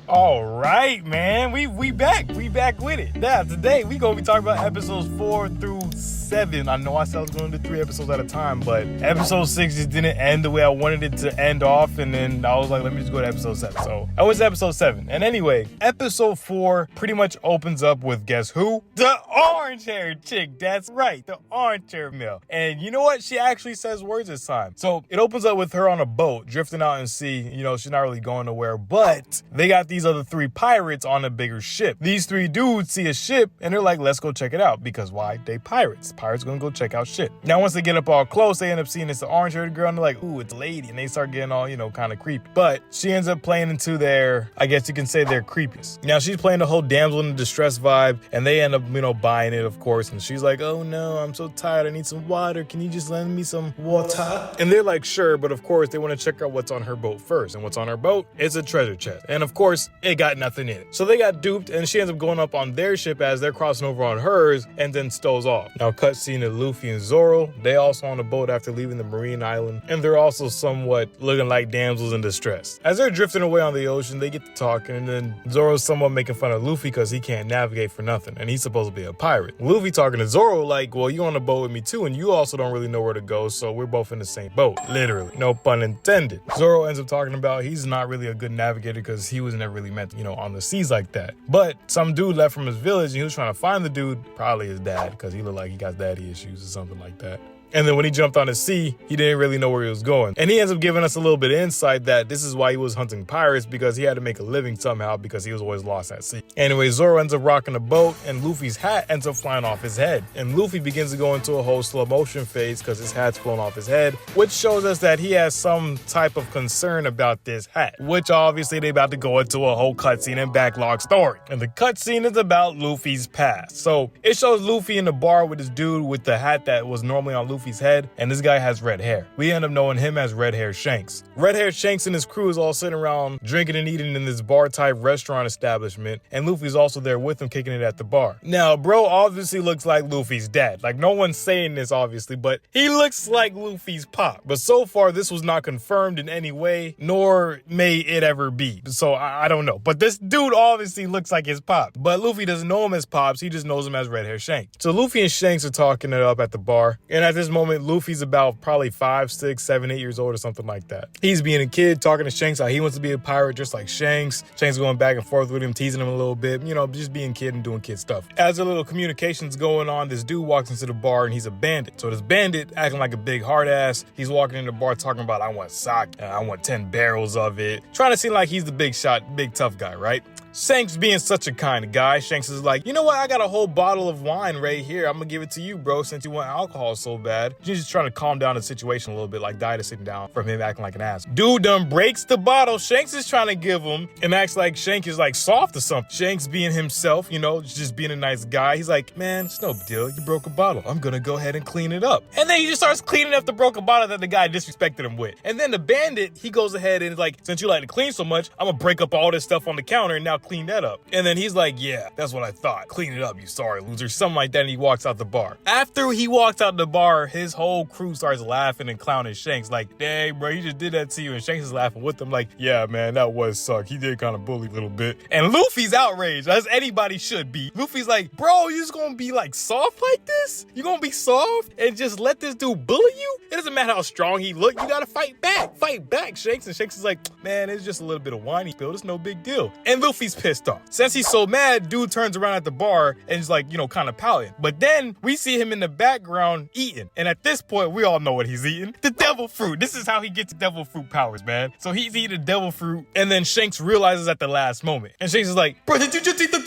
All right, man. We back. We back with it. Now, today we gonna be talking about episodes 4 through 7. I know I said I was gonna do 3 episodes at a time, but episode 6 just didn't end the way I wanted it to end off, and then I was like, let me just go to episode 7. So I was episode 7. And anyway, episode 4 pretty much opens up with, guess who? The orange-haired chick. That's right, the orange-haired male. And you know what? She actually says words this time. So it opens up with her on a boat, drifting out in sea. You know, she's not really going nowhere, but they got these other 3 pirates on a bigger ship. These 3 dudes see a ship and they're like, let's go check it out, because why? They pirates. Pirates gonna go check out shit. Now, once they get up all close, they end up seeing it's the orange-haired girl and they're like, ooh, it's a lady. And they start getting all, you know, kind of creepy. But she ends up playing into their, I guess you can say, their creepiest. Now, she's playing the whole damsel in distress vibe, and they end up, you know, buying it, of course. And she's like, oh no, I'm so tired. I need some water. Can you just lend me some water? And they're like, sure. But of course, they want to check out what's on her boat first. And what's on her boat? It's a treasure chest. And of course, it got nothing in it. So they got duped, and she ends up going up on their ship as they're crossing over on hers, and then stows off. Now, cutscene to Luffy and Zoro. They also on the boat after leaving the marine island, and they're also somewhat looking like damsels in distress. As they're drifting away on the ocean, they get to talking, and then Zoro's somewhat making fun of Luffy because he can't navigate for nothing, and he's supposed to be a pirate. Luffy talking to Zoro like, well, you on the boat with me too, and you also don't really know where to go, so we're both in the same boat. Literally. No pun intended. Zoro ends up talking about he's not really a good navigator because he was never really meant, you know, on the seas like that. But some dude left from his village, and he was trying to find the dude, probably his dad, because he looked like he got daddy issues or something like that. And then when he jumped on the sea, he didn't really know where he was going. And he ends up giving us a little bit of insight that this is why he was hunting pirates, because he had to make a living somehow because he was always lost at sea. Anyway, Zoro ends up rocking the boat, and Luffy's hat ends up flying off his head. And Luffy begins to go into a whole slow motion phase because his hat's flown off his head, which shows us that he has some type of concern about this hat, which obviously they about to go into a whole cutscene and backlog story. And the cutscene is about Luffy's past. So it shows Luffy in the bar with this dude with the hat that was normally on Luffy's head, and this guy has red hair. We end up knowing him as Red Hair Shanks. Red Hair Shanks and his crew is all sitting around drinking and eating in this bar type restaurant establishment, and Luffy's also there with him kicking it at the bar. Now, bro obviously looks like Luffy's dad. Like, no one's saying this obviously, but he looks like Luffy's pop. But so far, this was not confirmed in any way, nor may it ever be. So I don't know. But this dude obviously looks like his pop. But Luffy doesn't know him as Pops, he just knows him as Red Hair Shanks. So Luffy and Shanks are talking it up at the bar, and at this moment, Luffy's about probably 5, 6, 7, 8 years old or something like that. He's being a kid, talking to Shanks how he wants to be a pirate just like Shanks. Shanks going back and forth with him, teasing him a little bit, you know, just being kid and doing kid stuff. As a little communication's going on, this dude walks into the bar and he's a bandit. So this bandit acting like a big hard ass. He's walking in the bar talking about, I want sake, and I want 10 barrels of it. Trying to seem like he's the big shot, big tough guy, right? Shanks being such a kind of guy, Shanks is like, you know what, I got a whole bottle of wine right here. I'm gonna give it to you, bro, since you want alcohol so bad. He's just trying to calm down the situation a little bit, like Dida sitting down from him acting like an ass. Dude done breaks the bottle Shanks is trying to give him and acts like Shanks is like soft or something. Shanks being himself, you know, just being a nice guy. He's like, man, it's no deal. You broke a bottle. I'm gonna go ahead and clean it up. And then he just starts cleaning up the broken bottle that the guy disrespected him with. And then the bandit, he goes ahead and is like, since you like to clean so much, I'm gonna break up all this stuff on the counter and now clean that up. And then he's like, yeah, that's what I thought. Clean it up, you sorry loser. Something like that, and he walks out the bar. After he walks out the bar, his whole crew starts laughing and clowning Shanks like, dang, bro, he just did that to you. And Shanks is laughing with them like, yeah, man, that was suck. He did kind of bully a little bit. And Luffy's outraged, as anybody should be. Luffy's like, bro, you just gonna be like soft like this? You gonna be soft and just let this dude bully you? It doesn't matter how strong he look. You gotta fight back. Fight back, Shanks. And Shanks is like, man, it's just a little bit of wine he spilled. It's no big deal. And Luffy's pissed off. Since he's so mad, dude turns around at the bar and is like, you know, kind of pouting. But then we see him in the background eating. And at this point, we all know what he's eating. The devil fruit. This is how he gets devil fruit powers, man. So he's eating devil fruit, and then Shanks realizes at the last moment. And Shanks is like, bro, did you just eat the...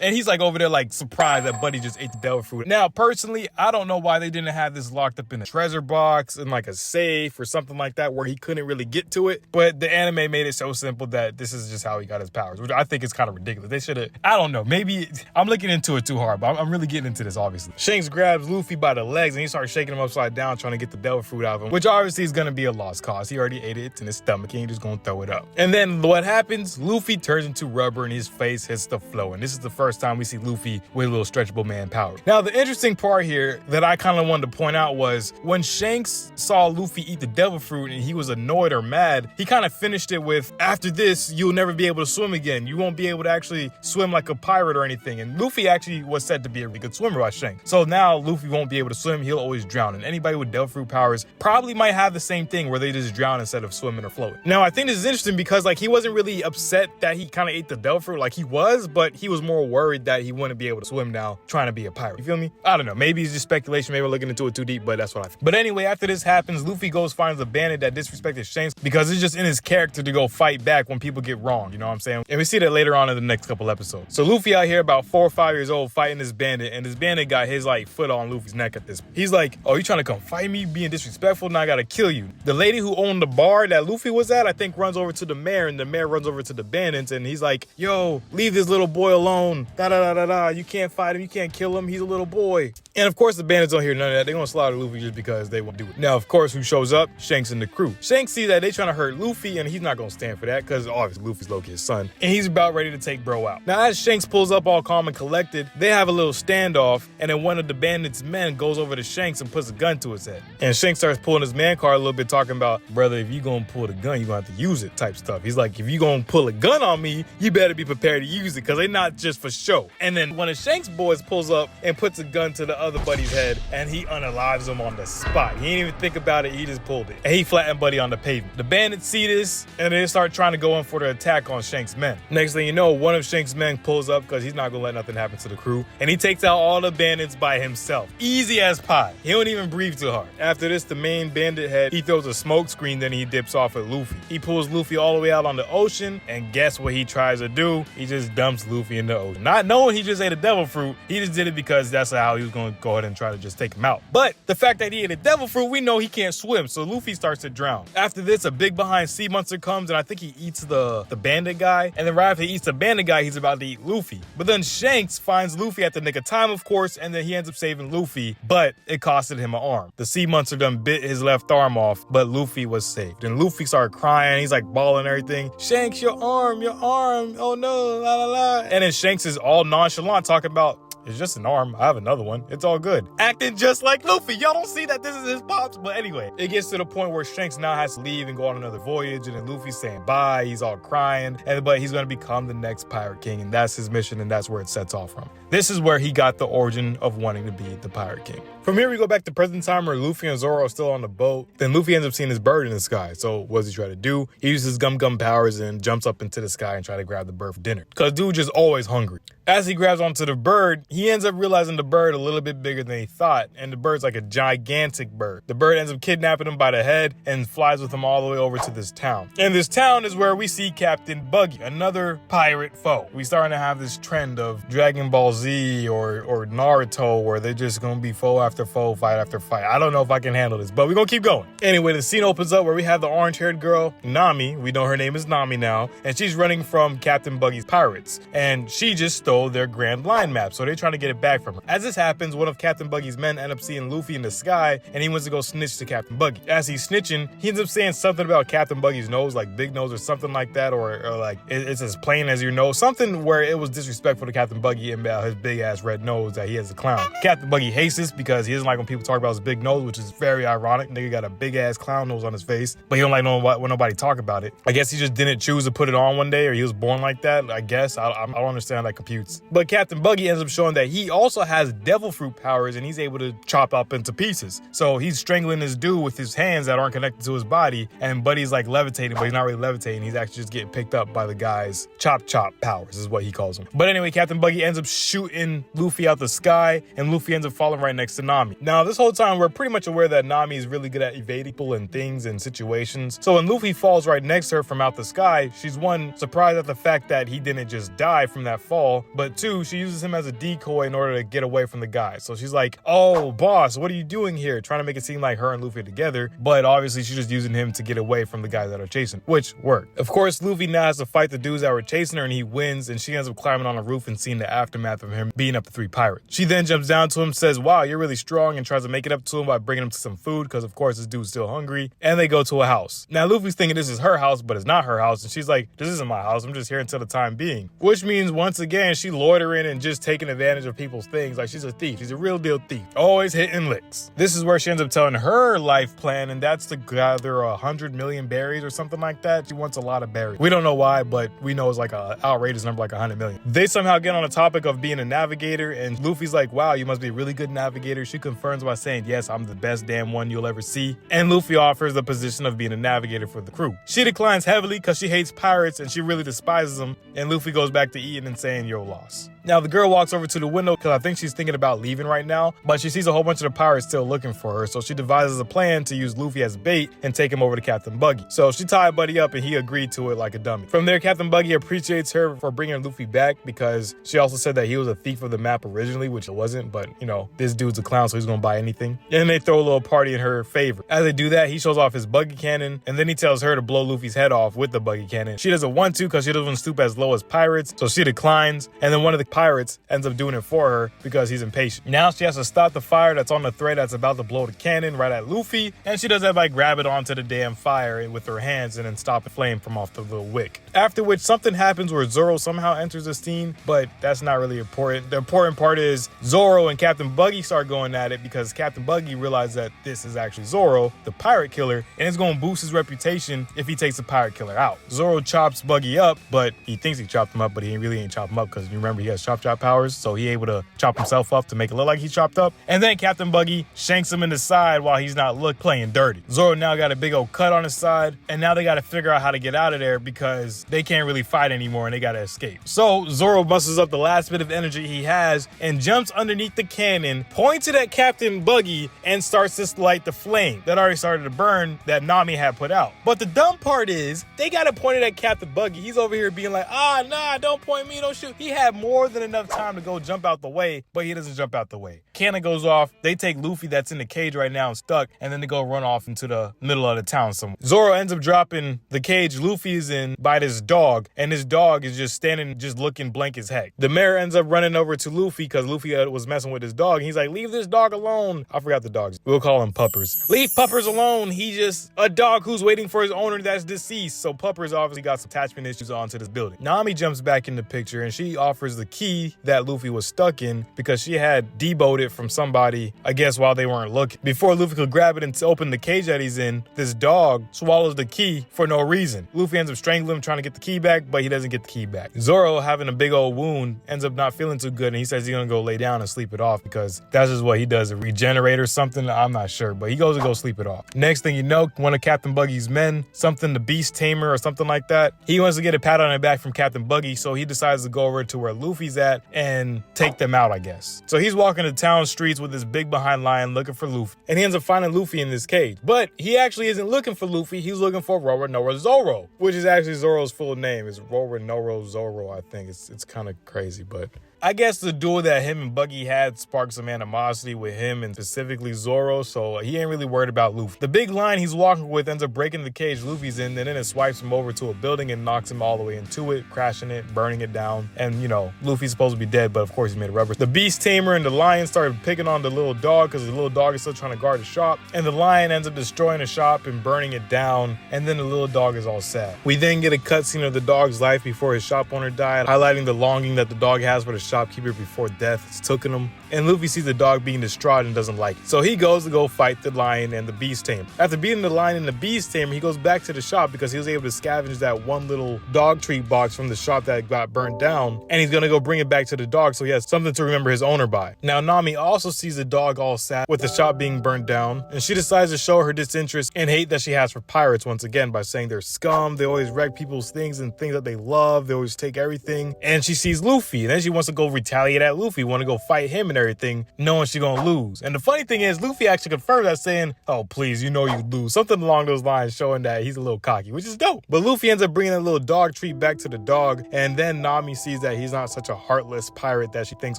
And he's like over there like surprised that Buddy just ate the devil fruit. Now, personally, I don't know why they didn't have this locked up in a treasure box in like a safe or something like that where he couldn't really get to it. But the anime made it so simple that this is just how he got his powers, which I think is kind of ridiculous. They should have, I don't know, maybe I'm looking into it too hard, but I'm really getting into this, obviously. Shanks grabs Luffy by the legs and he starts shaking him upside down, trying to get the devil fruit out of him, which obviously is going to be a lost cause. He already ate it. It's in his stomach and he's just going to throw it up. And then what happens? Luffy turns into rubber and his face hits the floor. And this is the first first time we see Luffy with a little stretchable man power. Now, the interesting part here that I kind of wanted to point out was when Shanks saw Luffy eat the devil fruit and he was annoyed or mad, he kind of finished it with, after this, you'll never be able to swim again. You won't be able to actually swim like a pirate or anything. And Luffy actually was said to be a really good swimmer by Shanks. So now Luffy won't be able to swim. He'll always drown. And anybody with devil fruit powers probably might have the same thing where they just drown instead of swimming or floating. Now, I think this is interesting because like he wasn't really upset that he kind of ate the devil fruit like he was, but he was more worried that he wouldn't be able to swim now trying to be a pirate. You feel me? I don't know. Maybe it's just speculation. Maybe we're looking into it too deep, but that's what I think. But anyway, after this happens, Luffy goes finds a bandit that disrespected Shanks because it's just in his character to go fight back when people get wrong. You know what I'm saying? And we see that later on in the next couple episodes. So Luffy out here about 4 or 5 years old fighting this bandit, and this bandit got his like foot on Luffy's neck at this. He's like, oh, you trying to come fight me, being disrespectful? Now I gotta kill you. The lady who owned the bar that Luffy was at, I think runs over to the mayor, and the mayor runs over to the bandits, and he's like, yo, leave this little boy alone. Da da da da da. You can't fight him. You can't kill him. He's a little boy. And of course, the bandits don't hear none of that. They're gonna slaughter Luffy just because they won't do it. Now, of course, who shows up? Shanks and the crew. Shanks sees that they trying to hurt Luffy, and he's not gonna stand for that because obviously Luffy's Loki's his son, and he's about ready to take bro out. Now, as Shanks pulls up all calm and collected, they have a little standoff, and then one of the bandits' men goes over to Shanks and puts a gun to his head. And Shanks starts pulling his man card a little bit, talking about, brother, if you gonna pull the gun, you gonna have to use it type stuff. He's like, if you gonna pull a gun on me, you better be prepared to use it because they're not just for show. And then one of Shanks' boys pulls up and puts a gun to the other buddy's head, and he unalives him on the spot. He didn't even think about it, he just pulled it. And he flattened Buddy on the pavement. The bandits see this, and they start trying to go in for the attack on Shanks' men. Next thing you know, one of Shanks' men pulls up because he's not gonna let nothing happen to the crew, and he takes out all the bandits by himself. Easy as pie. He don't even breathe too hard. After this, the main bandit head, he throws a smoke screen, then he dips off at Luffy. He pulls Luffy all the way out on the ocean, and guess what he tries to do? He just dumps Luffy in the ocean. Not knowing he just ate a devil fruit, he just did it because that's how he was gonna go ahead and try to just take him out. But the fact that he ate a devil fruit, we know he can't swim, so Luffy starts to drown. After this, a big behind sea monster comes, and I think he eats the bandit guy, and then right after he eats the bandit guy, he's about to eat Luffy. But then Shanks finds Luffy at the nick of time, of course, and then he ends up saving Luffy, but it costed him an arm. The sea monster done bit his left arm off, but Luffy was saved. And Luffy started crying, he's like bawling and everything. Shanks, your arm, oh no, la la la. And then Shanks is all nonchalant talking about, it's just an arm. I have another one. It's all good. Acting just like Luffy. Y'all don't see that this is his pops. But anyway, it gets to the point where Shanks now has to leave and go on another voyage. And then Luffy's saying bye. He's all crying. But he's going to become the next Pirate King. And that's his mission. And that's where it sets off from. This is where he got the origin of wanting to be the Pirate King. From here, we go back to present time where Luffy and Zoro are still on the boat. Then Luffy ends up seeing his bird in the sky. So what does he try to do? He uses his gum powers and jumps up into the sky and try to grab the bird for dinner. Because dude just always hungry. As he grabs onto the bird, he ends up realizing the bird a little bit bigger than he thought, and the bird's like a gigantic bird. The bird ends up kidnapping him by the head and flies with him all the way over to this town. And this town is where we see Captain Buggy, another pirate foe. We starting to have this trend of Dragon Ball Z or Naruto where they're just gonna be foe after foe, fight after fight. I don't know if I can handle this, but we're gonna keep going. Anyway, the scene opens up where we have the orange-haired girl, Nami. We know her name is Nami now, and she's running from Captain Buggy's pirates, and she just stole their Grand Line map, so they're trying to get it back from her. As this happens, one of Captain Buggy's men ends up seeing Luffy in the sky, and he wants to go snitch to Captain Buggy. As he's snitching, he ends up saying something about Captain Buggy's nose, like big nose or something like that, or like it's as plain as your nose, something where it was disrespectful to Captain Buggy and about his big ass red nose that he has a clown. Captain Buggy hates this because he doesn't like when people talk about his big nose, which is very ironic. Nigga got a big ass clown nose on his face, but he don't like when nobody talk about it. I guess he just didn't choose to put it on one day, or he was born like that. I guess I don't understand how that computes. But Captain Buggy ends up showing that he also has devil fruit powers, and he's able to chop up into pieces. So he's strangling this dude with his hands that aren't connected to his body, and Buddy's like levitating, but he's not really levitating. He's actually just getting picked up by the guy's chop powers is what he calls them. But anyway, Captain Buggy ends up shooting Luffy out the sky, and Luffy ends up falling right next to Nami. Now, this whole time, we're pretty much aware that Nami is really good at evading people and things and situations. So when Luffy falls right next to her from out the sky, she's one, surprised at the fact that he didn't just die from that fall, but two, she uses him as a decoy in order to get away from the guy. So she's like, oh, boss, what are you doing here? Trying to make it seem like her and Luffy are together, but obviously she's just using him to get away from the guys that are chasing, which worked. Of course, Luffy now has to fight the dudes that were chasing her, and he wins, and she ends up climbing on a roof and seeing the aftermath of him beating up the 3 pirates. She then jumps down to him, says, wow, you're really strong and tries to make it up to him by bringing him to some food because, of course, this dude's still hungry. And they go to a house. Now, Luffy's thinking this is her house, but it's not her house. And she's like, this isn't my house. I'm just here until the time being. Which means, once again, she loitering and just taking advantage of people's things. Like, she's a thief. She's a real deal thief. Always hitting licks. This is where she ends up telling her life plan, and that's to gather 100 million berries or something like that. She wants a lot of berries. We don't know why, but we know it's like an outrageous number, like 100 million. They somehow get on the topic of being a navigator, and Luffy's like, wow, you must be a really good navigator. She confirms by saying, yes, I'm the best damn one you'll ever see. And Luffy offers the position of being a navigator for the crew. She declines heavily because she hates pirates and she really despises them, and Luffy goes back to eating and saying, yo, loss. Now, the girl walks over to the window because I think she's thinking about leaving right now, but she sees a whole bunch of the pirates still looking for her, so she devises a plan to use Luffy as bait and take him over to Captain Buggy. So she tied Buddy up and he agreed to it like a dummy. From there, Captain Buggy appreciates her for bringing Luffy back because she also said that he was a thief of the map originally, which it wasn't, but, you know, this dude's a clown, so he's gonna buy anything. And they throw a little party in her favor. As they do that, he shows off his buggy cannon, and then he tells her to blow Luffy's head off with the buggy cannon. She doesn't want to because she doesn't want to stoop as low as pirates, so she declines, and then one of the pirates ends up doing it for her because he's impatient. Now she has to stop the fire that's on the thread that's about to blow the cannon right at Luffy, and she does that by grab it onto the damn fire with her hands and then stop the flame from off the little wick. After which something happens where Zoro somehow enters the scene, but that's not really important. The important part is Zoro and Captain Buggy start going at it because Captain Buggy realized that this is actually Zoro, the pirate killer, and it's going to boost his reputation if he takes the pirate killer out. Zoro chops Buggy up, but he thinks he chopped him up, but he really ain't chopped him up because you remember he has chop powers, so he able to chop himself up to make it look like he's chopped up. And then Captain Buggy shanks him in the side while he's not playing dirty. Zoro now got a big old cut on his side, and now they got to figure out how to get out of there because they can't really fight anymore and they got to escape. So Zoro musters up the last bit of energy he has and jumps underneath the cannon, points it at Captain Buggy, and starts to light the flame that already started to burn that Nami had put out. But the dumb part is they got to point it at Captain Buggy. He's over here being like, nah, don't point me, don't shoot. He had more than enough time to go jump out the way, but he doesn't jump out the way. Cannon goes off. They take Luffy that's in the cage right now and stuck, and then they go run off into the middle of the town somewhere. Zoro ends up dropping the cage Luffy's in by this dog, and this dog is just standing, just looking blank as heck. The mayor ends up running over to Luffy because Luffy was messing with his dog, and he's like, leave this dog alone. I forgot the dogs. We'll call him Puppers. Leave Puppers alone. He's just a dog who's waiting for his owner that's deceased. So Puppers obviously got some attachment issues onto this building. Nami jumps back in the picture, and she offers the key that Luffy was stuck in because she had deboed it from somebody, I guess, while they weren't looking. Before Luffy could grab it and open the cage that he's in, this dog swallows the key for no reason. Luffy ends up strangling him, trying to get the key back, but he doesn't get the key back. Zoro, having a big old wound, ends up not feeling too good, and he says he's gonna go lay down and sleep it off because that's just what he does, a regenerate or something. I'm not sure, but he goes to go sleep it off. Next thing you know, one of Captain Buggy's men, something the Beast Tamer or something like that, he wants to get a pat on the back from Captain Buggy, so he decides to go over to where Luffy's at and take them out, I guess. So he's walking the town streets with this big behind lion looking for Luffy, and he ends up finding Luffy in this cage. But he actually isn't looking for Luffy, he's looking for Roronoa Zoro, which is actually Zoro's full name. It's Roronoa Zoro, I think. It's kind of crazy, but I guess the duel that him and Buggy had sparked some animosity with him and specifically Zoro, so he ain't really worried about Luffy. The big lion he's walking with ends up breaking the cage Luffy's in, and then it swipes him over to a building and knocks him all the way into it, crashing it, burning it down. And, you know, Luffy's supposed to be dead, but of course he's made of rubber. The Beast Tamer and the lion started picking on the little dog because the little dog is still trying to guard the shop, and the lion ends up destroying the shop and burning it down, and then the little dog is all sad. We then get a cutscene of the dog's life before his shop owner died, highlighting the longing that the dog has for the shopkeeper before death has taken him. And Luffy sees the dog being distraught and doesn't like it. So he goes to go fight the lion and the Beast Tamer. After beating the lion and the Beast Tamer, he goes back to the shop because he was able to scavenge that one little dog treat box from the shop that got burnt down, and he's gonna go bring it back to the dog so he has something to remember his owner by. Now Nami also sees the dog all sad with the shop being burnt down, and she decides to show her disinterest and hate that she has for pirates once again by saying they're scum, they always wreck people's things and things that they love, they always take everything. And she sees Luffy, and then she wants to go retaliate at Luffy, want to go fight him and everything, knowing she's gonna lose. And the funny thing is, Luffy actually confirmed that, saying, oh please, you know you'd lose, something along those lines, showing that he's a little cocky, which is dope. But Luffy ends up bringing that little dog treat back to the dog, and then Nami sees that he's not such a heartless pirate that she thinks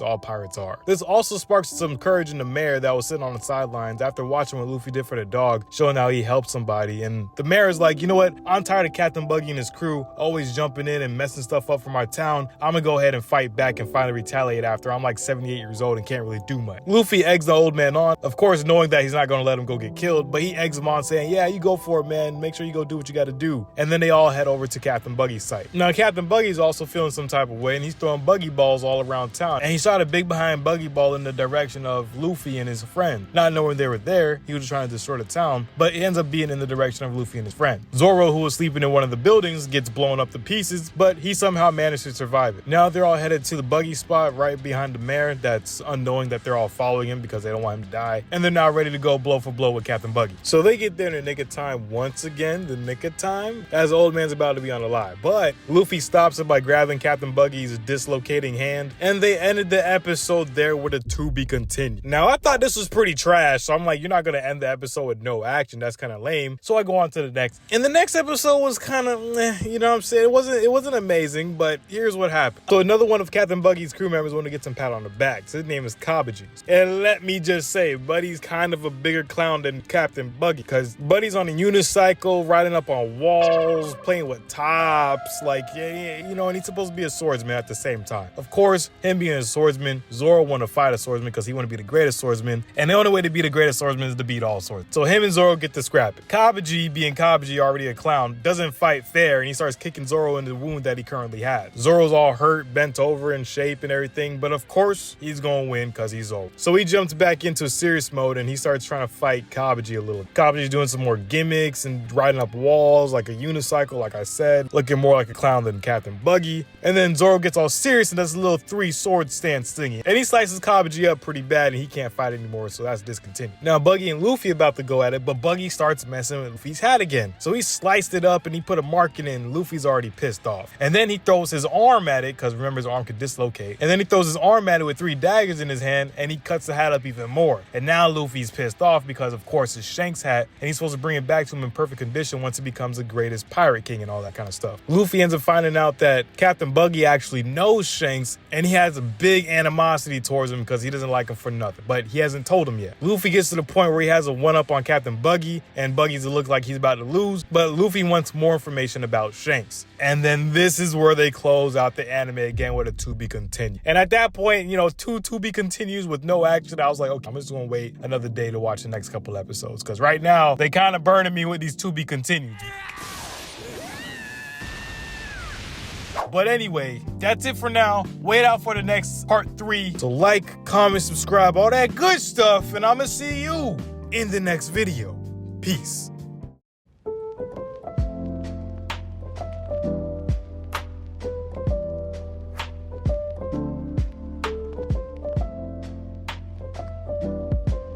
all pirates are. This also sparks some courage in the mayor that was sitting on the sidelines after watching what Luffy did for the dog, showing how he helped somebody. And the mayor is like, you know what, I'm tired of Captain Buggy and his crew always jumping in and messing stuff up for my town. I'm gonna go ahead and fight back and finally retaliate after I'm like 78 years old and can't can't really do much. Luffy eggs the old man on, of course knowing that he's not going to let him go get killed, but he eggs him on saying, yeah, you go for it, man. Make sure you go do what you got to do. And then they all head over to Captain Buggy's site. Now, Captain Buggy's also feeling some type of way, and he's throwing buggy balls all around town. And he shot a big behind buggy ball in the direction of Luffy and his friend. Not knowing they were there, he was just trying to destroy the town, but it ends up being in the direction of Luffy and his friend. Zoro, who was sleeping in one of the buildings, gets blown up to pieces, but he somehow managed to survive it. Now they're all headed to the buggy spot right behind the mare that's unknowing that they're all following him because they don't want him to die, and they're now ready to go blow for blow with Captain Buggy. So they get there in the nick of time once again, the nick of time, as the old man's about to be unalive. But Luffy stops it by grabbing Captain Buggy's dislocating hand, and they ended the episode there with a to be continued. Now I thought this was pretty trash, so I'm like, you're not gonna end the episode with no action. That's kind of lame. So I go on to the next. And the next episode was kind of, you know what I'm saying? It wasn't amazing, but here's what happened. So another one of Captain Buggy's crew members wanted to get some pat on the back. So his name is Kabaji. And let me just say, Buddy's kind of a bigger clown than Captain Buggy, because Buddy's on a unicycle, riding up on walls, playing with tops, like, yeah, you know, and he's supposed to be a swordsman at the same time. Of course, him being a swordsman, Zoro wanted to fight a swordsman because he wanted to be the greatest swordsman, and the only way to be the greatest swordsman is to beat all swords. So him and Zoro get to scrap it. Kabaji, being Kabaji, already a clown, doesn't fight fair, and he starts kicking Zoro in the wound that he currently has. Zoro's all hurt, bent over in shape and everything, but of course, he's gonna win because he's Zoro. So he jumps back into serious mode, and he starts trying to fight Kabaji a little. Kabaji's doing some more gimmicks and riding up walls like a unicycle, like I said, looking more like a clown than Captain Buggy. And then Zoro gets all serious and does a little 3-sword stance thingy. And he slices Kabaji up pretty bad, and he can't fight anymore, so that's discontinued. Now, Buggy and Luffy about to go at it, but Buggy starts messing with Luffy's hat again. So he sliced it up and he put a mark in it, and Luffy's already pissed off. And then he throws his arm at it, because remember, his arm could dislocate. And then he throws his arm at it with 3 daggers in his hand, and he cuts the hat up even more. And now Luffy's pissed off because, of course, it's Shanks' hat, and he's supposed to bring it back to him in perfect condition once he becomes the greatest pirate king and all that kind of stuff. Luffy ends up finding out that Captain Buggy actually knows Shanks, and he has a big animosity towards him because he doesn't like him for nothing, but he hasn't told him yet. Luffy gets to the point where he has a one-up on Captain Buggy, and Buggy's to look like he's about to lose, but Luffy wants more information about Shanks. And then this is where they close out the anime again with a to be continued. And at that point, you know, two to be continues with no action. I was like, okay, I'm just gonna wait another day to watch the next couple episodes, because right now they kind of burning me with these to be continued. But anyway, that's it for now. Wait out for the next part 3. So like, comment, subscribe, all that good stuff, and I'ma see you in the next video. Peace.